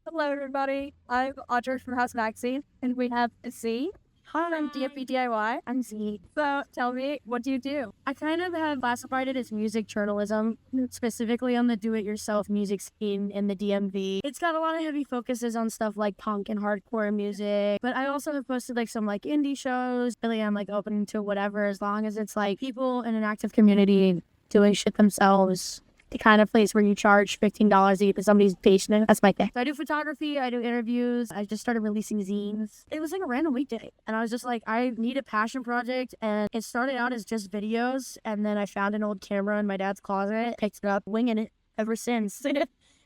Hello, everybody. I'm Audrey from House Magazine, and we have Z. Hi, I'm DFB DIY. I'm Z. So, tell me, what do you do? I kind of have classified it as music journalism, specifically on the do-it-yourself music scene in the DMV. It's got a lot of heavy focuses on stuff like punk and hardcore music, but I also have posted like some like indie shows. Really, I'm like open to whatever as long as it's like people in an active community doing shit themselves. The kind of place where you charge $15 a for somebody's basement. That's my thing. So I do photography, I do interviews. I just started releasing zines. It was like a random weekday. And I was just like, I need a passion project. And it started out as just videos. And then I found an old camera in my dad's closet, picked it up, winging it ever since.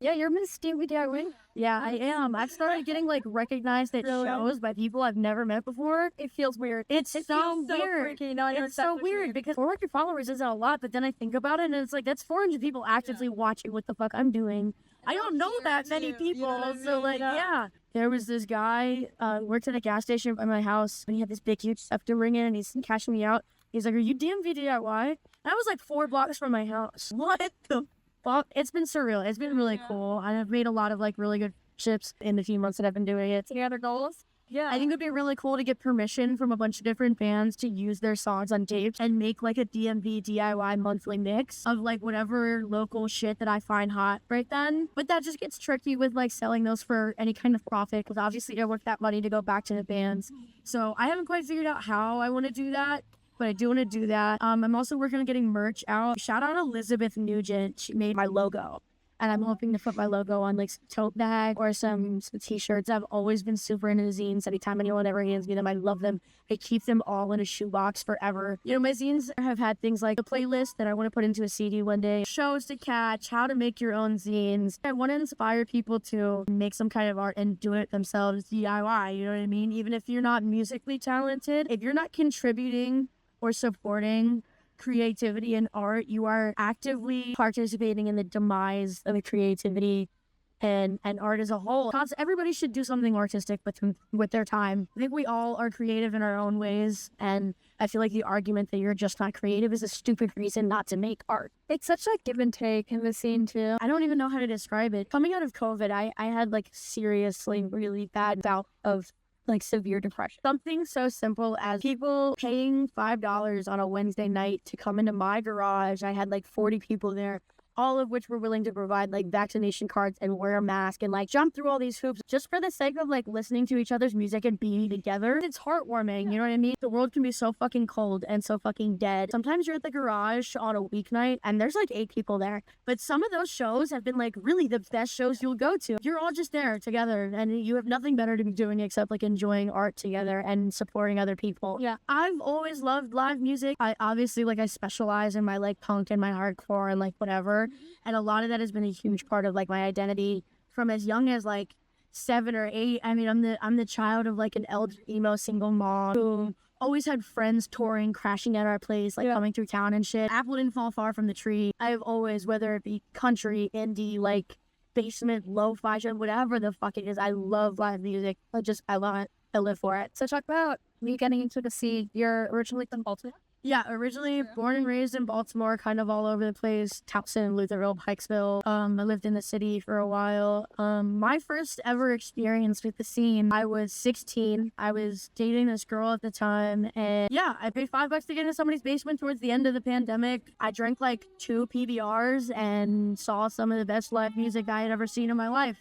Yeah, you're Miss DFB DIY. Yeah, I am. I've started getting like recognized at shows by people I've never met before. It feels weird. It's so weird. Freaky. No, I know It's so exactly what you weird mean. because 400 followers isn't a lot, but then I think about it and it's like that's 400 people actively watching what the fuck I'm doing. I don't know that many people, so like, yeah. There was this guy worked at a gas station by my house, and he had this big huge stuff to ring in, and he's cashing me out. He's like, "Are you DMV DIY?" And I was like 4 blocks from my house. What the fuck? It's been surreal. It's been really cool. And I've made a lot of like really good chips in the few months that I've been doing it. Any other goals? Yeah. I think it'd be really cool to get permission from a bunch of different bands to use their songs on tapes and make like a DMV DIY monthly mix of like whatever local shit that I find hot right then. But that just gets tricky with like selling those for any kind of profit because obviously I want that money to go back to the bands. So I haven't quite figured out how I want to do that. But I do want to do that. I'm also working on getting merch out. Shout out Elizabeth Nugent. She made my logo. And I'm hoping to put my logo on like some tote bag or some t-shirts. I've always been super into zines. Anytime anyone ever hands me them, I love them. I keep them all in a shoebox forever. You know, my zines have had things like a playlist that I want to put into a CD one day, shows to catch, how to make your own zines. I want to inspire people to make some kind of art and do it themselves, DIY, you know what I mean? Even if you're not musically talented, if you're not contributing or supporting creativity and art, you are actively participating in the demise of the creativity and art as a whole. Everybody should do something artistic with their time. I think we all are creative in our own ways, and I feel like the argument that you're just not creative is a stupid reason not to make art. It's such a give and take in the scene, too. I don't even know how to describe it. Coming out of COVID, I had like seriously really bad bout of like severe depression. Something so simple as people paying $5 on a Wednesday night to come into my garage. I had like 40 people there, all of which were willing to provide like vaccination cards and wear a mask and like jump through all these hoops just for the sake of like listening to each other's music and being together. It's heartwarming, you know what I mean? The world can be so fucking cold and so fucking dead. Sometimes you're at the garage on a weeknight and there's like 8 people there, but some of those shows have been like really the best shows you'll go to. You're all just there together and you have nothing better to be doing except like enjoying art together and supporting other people. Yeah. I've always loved live music. I obviously like I specialize in my like punk and my hardcore and like whatever. And a lot of that has been a huge part of like my identity from as young as like 7 or 8. I mean, I'm the child of like an elder emo single mom who always had friends touring, crashing at our place, like coming through town and shit. Apple didn't fall far from the tree. I've always, whether it be country, indie, like basement, lo-fi shit, whatever the fuck it is, I love live music. I love it. I live for it. So talk about me getting into the scene. You're originally from Baltimore? Yeah, originally born and raised in Baltimore, kind of all over the place. Towson, Lutherville, Pikesville. I lived in the city for a while. My first ever experience with the scene, I was 16. I was dating this girl at the time, and yeah, I paid $5 to get into somebody's basement towards the end of the pandemic. I drank like 2 PBRs and saw some of the best live music I had ever seen in my life.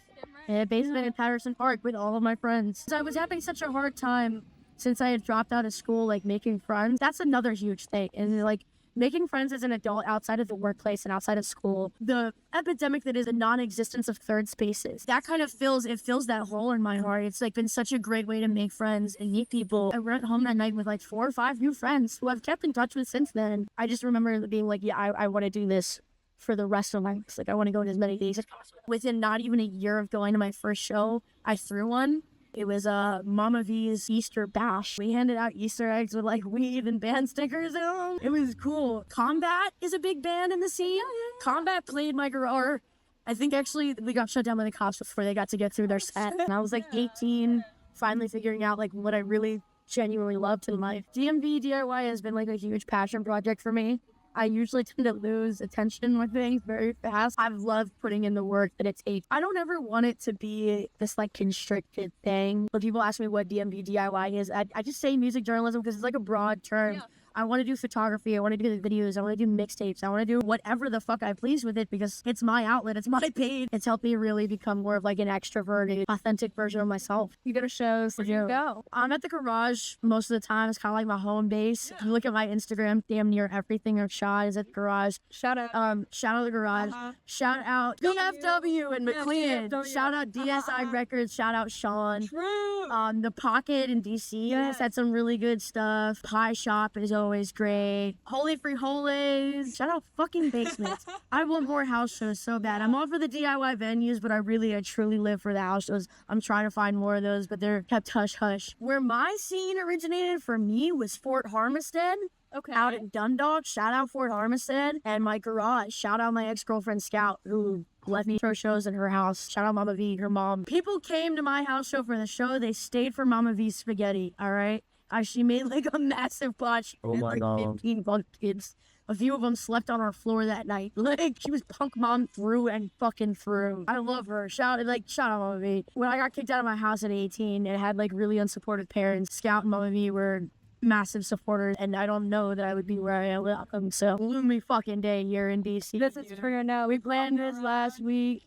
At basement in Patterson Park with all of my friends. I was having such a hard time since I had dropped out of school, like making friends. That's another huge thing. And like making friends as an adult outside of the workplace and outside of school, the epidemic that is a non-existence of third spaces, that kind of fills that hole in my heart. It's like been such a great way to make friends and meet people. I went home that night with like 4 or 5 new friends who I've kept in touch with since then. I just remember being like, yeah, I want to do this for the rest of my life. Like I want to go to as many days as possible. Within not even a year of going to my first show, I threw one. It was Mama V's Easter Bash. We handed out Easter eggs with like weed and band stickers in them. It was cool. Combat is a big band in the scene. Combat played my guitar. I think actually we got shut down by the cops before they got to get through their set. And I was like 18, finally figuring out like what I really genuinely loved in life. DMV DIY has been like a huge passion project for me. I usually tend to lose attention with things very fast. I've loved putting in the work that it takes. I don't ever want it to be this like constricted thing. When people ask me what DMV DIY is, I just say music journalism because it's like a broad term. Yeah. I want to do photography. I want to do the videos. I want to do mixtapes. I want to do whatever the fuck I please with it because it's my outlet. It's my page. It's helped me really become more of like an extroverted, authentic version of myself. You go to shows, where do you go? I'm at the garage most of the time. It's kind of like my home base. If you look at my Instagram, damn near everything I've shot is at the garage. Shout out. Shout out the garage. Shout out DFW and McLean. DFW. Shout out DSI Records. Shout out Sean. The Pocket in DC has had some really good stuff. Pie Shop is always great. Holy Frijoles. Shout out fucking Basements. I want more house shows so bad. I'm all for the DIY venues, but I truly live for the house shows. I'm trying to find more of those, but they're kept hush hush. Where my scene originated for me was Fort Harmstead. Okay. Out in Dundalk, shout out Fort Harmstead, and my garage, shout out my ex-girlfriend Scout, who let me throw shows in her house. Shout out Mama V, her mom. People came to my house show for the show. They stayed for Mama V's spaghetti, all right? She made like a massive bunch. Oh my God. 15 bunk kids. A few of them slept on our floor that night. Like, she was punk mom through and fucking through. I love her. Shout out Mama V. When I got kicked out of my house at 18 and had like really unsupportive parents, Scout and Mama V were massive supporters, and I don't know that I would be where I am without them. So, gloomy fucking day here in DC. This is for now. We planned this last week.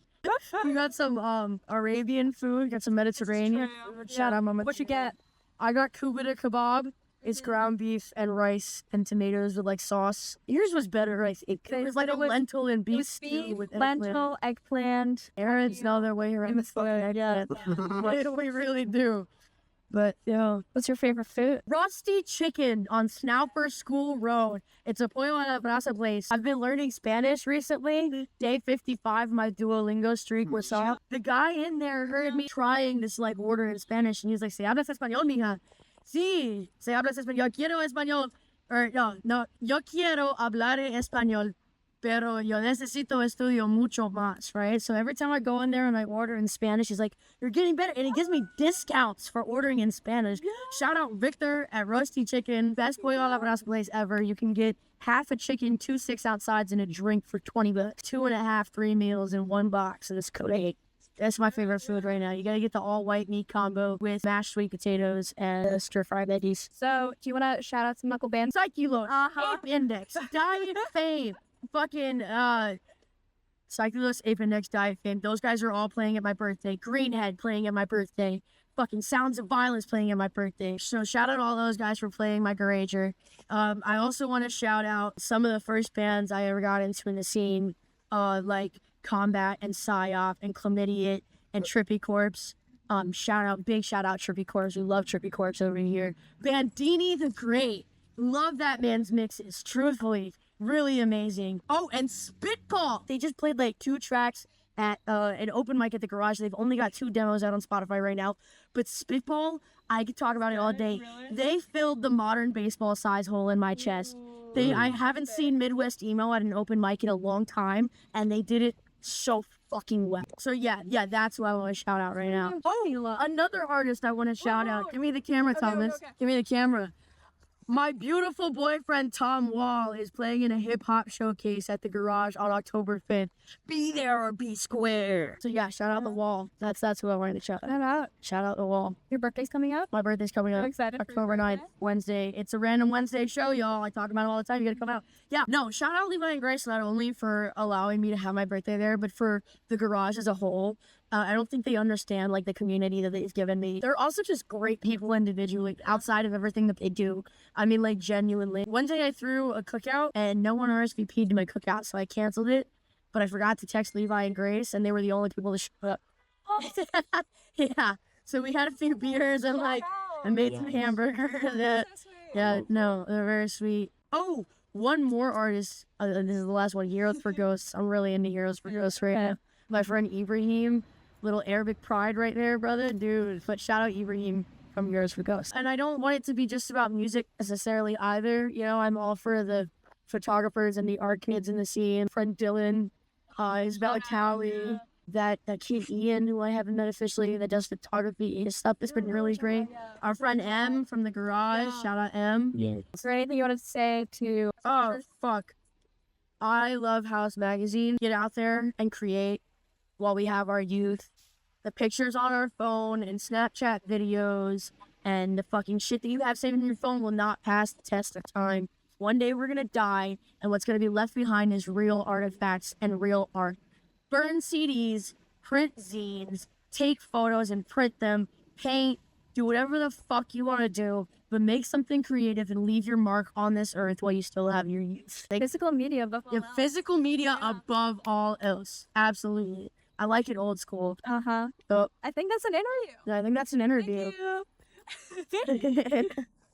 We got some Arabian food, got some Mediterranean food. Shout out Mama. What you get? I got kubita kebab. It's ground beef and rice and tomatoes with like sauce. Yours was better, I think. It was like a lentil and It beef was stew beef, with lentil, eggplant. Parents know their way around the food. Yeah, we really do. But What's your favorite food? Rusty Chicken on Snowper School Road. It's a pollo a la brasa place. I've been learning Spanish recently. Day 55, my Duolingo streak was up. The guy in there heard me trying this like order in Spanish, and he was like, "Se hablas español, mija?" Sí, se hablas español. Yo quiero español. Or no, yo quiero hablar español. Pero yo necesito estudio mucho más, right? So every time I go in there and I order in Spanish, he's like, "You're getting better." And he gives me discounts for ordering in Spanish. Shout out Victor at Rusty Chicken. Best pollo a la brasa place ever. You can get half a chicken, 2 6-ounce sides, and a drink for $20. 2.5, 3 meals in one box. And it's Kodak. That's my favorite food right now. You gotta get the all-white meat combo with mashed sweet potatoes and stir-fried veggies. So, do you want to shout out some local bands? Psychulos, Ape Index, Diet Fame, fucking Psychulos, Ape Index, Diet Fame. Those guys are all playing at my birthday. Greenhead playing at my birthday. Fucking Sounds of Violence playing at my birthday. So shout out all those guys for playing my garager. I also want to shout out some of the first bands I ever got into in the scene, like Combat and Psyop and Chlamydia and Trippy Corpse. Big shout out Trippy Corpse. We love Trippy Corpse over here. Bandini the Great. Love that man's mixes. Truthfully, really amazing. Oh, and Spitball. They just played like 2 tracks at an open mic at the garage. They've only got 2 demos out on Spotify right now. But Spitball, I could talk about it all day. They filled the modern baseball size hole in my chest. I haven't seen Midwest Emo at an open mic in a long time, and they did it so fucking well. So yeah, that's who I want to shout out right now. Oh, another artist I want to shout out. Give me the camera, Thomas. Give me the camera. My beautiful boyfriend Tom Wall is playing in a hip-hop showcase at the garage on October 5th. Be there or be square. So yeah, shout out the Wall. That's who I wanted to shout out. Shout out the Wall. Your birthday's coming up? My birthday's coming up. I'm excited. October 9th, Wednesday. It's a random Wednesday show, y'all. I talk about it all the time. You gotta come out. Yeah, no, shout out Levi and Grace not only for allowing me to have my birthday there, but for the garage as a whole. I don't think they understand like the community that they've given me. They're also just great people individually outside of everything that they do. I mean, like genuinely. One day I threw a cookout and no one RSVP'd to my cookout, so I canceled it. But I forgot to text Levi and Grace, and they were the only people to show up. Yeah. So we had a few beers and like I made some hamburgers. Yeah, no, they're very sweet. Oh, one more artist. This is the last one. Heroes for Ghosts. I'm really into Heroes for Ghosts right now. My friend Ibrahim. Little Arabic pride right there, brother. Dude, but shout out Ibrahim from Heroes for Ghosts. And I don't want it to be just about music necessarily either. You know, I'm all for the photographers and the art kids in the scene. Friend Dylan, Isabella Cowie, that kid Ian, who I haven't met officially, that does photography. His stuff has been really great. Our friend M from the garage. Shout out M. Yeah. Is there anything you want to say to... Oh, fuck. I love House Magazine. Get out there and create while we have our youth. The pictures on our phone and Snapchat videos and the fucking shit that you have saved in your phone will not pass the test of time. One day we're gonna die, and what's gonna be left behind is real artifacts and real art. Burn CDs, print zines, take photos and print them, paint, do whatever the fuck you want to do, but make something creative and leave your mark on this earth while you still have your youth. Physical media above all Your else. physical media above all else. Absolutely. I like it old school. Uh-huh. So I think that's an interview. I think that's an interview. Thank you.